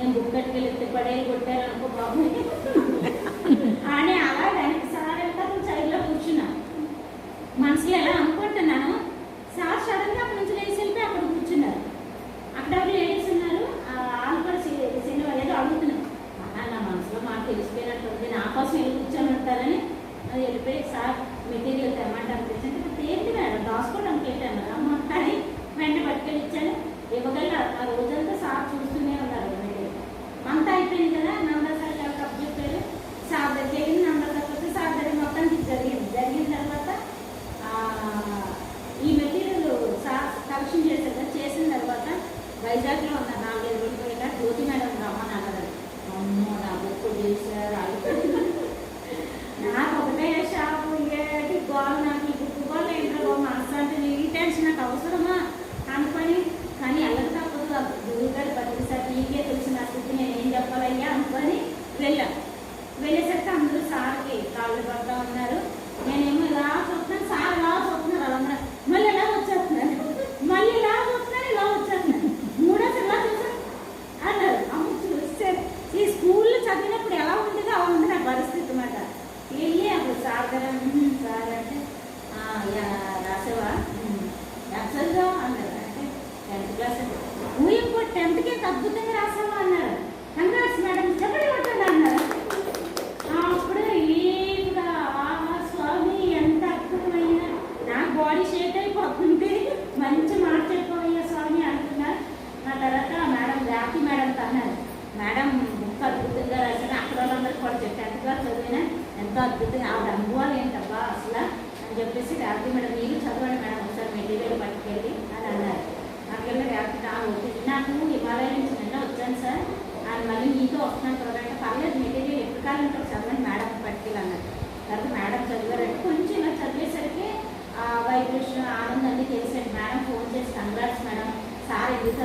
నేను బుక్ కట్టుకెళ్ళి పడేలు కొట్టారు అనుకో బాబు అని అలా దానికి సార్ వెళ్తా సైడ్లో కూర్చున్నా. మనసులో ఎలా అనుకుంటున్నాను. సార్ సడన్గా అక్కడ నుంచి లేచి వెళ్ళిపోయి అక్కడ కూర్చున్నారు. అక్కడ లేడీస్ ఉన్నారు, వాళ్ళు కూడా సినిమా ఏదో అడుగుతున్నారు. నా మనసులో మాకు తెలిసిపోయినట్టుంది, నా కోసం వెళ్ళి కూర్చొని ఉంటారని అది వెళ్ళిపోయి సార్ మెటీరియల్ తెమ్మంటారు తెచ్చి ఏంటి మేడం దాచుకోవడానికి పెట్టాను అమ్మ కానీ వెంట పట్టుకెళ్ళి ఇచ్చాను. ఇవ్వగల ఆ రోజంతా సార్ చూస్తూనే ఉన్నారు. మెటీరియల్ అంతా అయిపోయింది కదా, నంబర్ సార్ కప్ చెప్పారు. సార్ దగ్గర వెళ్ళింది, నంబర్ సార్ వస్తే సార్ దగ్గర మొత్తానికి జరిగిన తర్వాత ఈ మెటీరియల్ సార్ కలెక్షన్ చేశారు. చేసిన తర్వాత వైజాగ్లో ఉన్న 4-5 రోజులు పోయినా జ్యోతి మేడం రమ్మని అన్నారు. అమ్మో నా బుక్ చేశారు నాకు ఒకటే షాపు ఏటి గోల్, నాకు ఈ బుక్ గోల్ ఏంటో మాస్టర్ అంటే ఈ టెన్షన్ నాకు అవసరమా అనుకొని, కానీ ఎల్లరి తప్పదు. గురువు గారు బతికిసారి నీకే తెలిసిన స్థితి నేను ఏం చెప్పాలయ్యా అనుకొని వెళ్ళాను. వెళ్ళేసరికి అందరూ సార్కి కాళ్ళు పడుతూ ఉన్నారు. నేనేమో ఇలా చూస్తున్నాను, సార్ ఇలా చూస్తున్నారు. వాళ్ళందరూ మళ్ళీ ఎలా వచ్చేస్తున్నారు, మళ్ళీ ఇలా చూస్తున్నారు, ఇలా వచ్చేస్తున్నారు. మూడోసారి ఇలా చూసాను అన్నారు. అమ్మ చూస్తే ఈ స్కూల్లో చదివినప్పుడు ఎలా ఉంటుందో అలా ఉంది నా పరిస్థితి అన్నమాట. వెళ్ళి అప్పుడు సార్ గారు సార్ అంటే రాసేవా రాసేదా అన్నారు. అంటే 10th క్లాస్ ఊయప్పో 10th అద్భుతంగా రాసావా అన్నారు. కంగ్రాట్స్ మేడం చెప్పండి కొట్టండి అన్నారు. అప్పుడు రిలీఫ్గా స్వామి ఎంత అద్భుతమైన నా బాడీ షేక్ అయిపోతుంది, మంచి మాట చెప్పవయ్యా స్వామి అనుకున్నారు. నా తర్వాత మేడం రాఖీ మేడం అన్నారు, మేడం బుక్ అద్భుతంగా రాశాను. అక్కడ వాళ్ళందరికీ కూడా 10th క్లాస్ చదివినా ఎంతో అద్భుతంగా ఆవిడ అనుభవాలు ఏంటబ్బా అసలు అని చెప్పేసి రాఖీ మేడం మీరు చదవండి మేడం ఒకసారి మెటీరియల్ పట్టుకెళ్ళి అని అన్నారు. నాకెళ్ళి రాఖీ నాకు హిమాలయం నుంచి నిన్న వచ్చాను సార్ అని మళ్ళీ మీతో వస్తున్నాను తర్వాత పర్లేదు మెటీరియల్ ఎప్పుడు కాలంతో చదవండి మేడం పట్టుకెళ్ళి అన్నారు. తర్వాత మేడం చదివారంటే కొంచెం ఇలా చదివేసరికి వైబ్రేషన్ ఆనందం అన్నీ తెలిసాడు. మేడం ఫోన్ చేసి కంగ్రాట్స్ మేడం సార్ ఎందుకు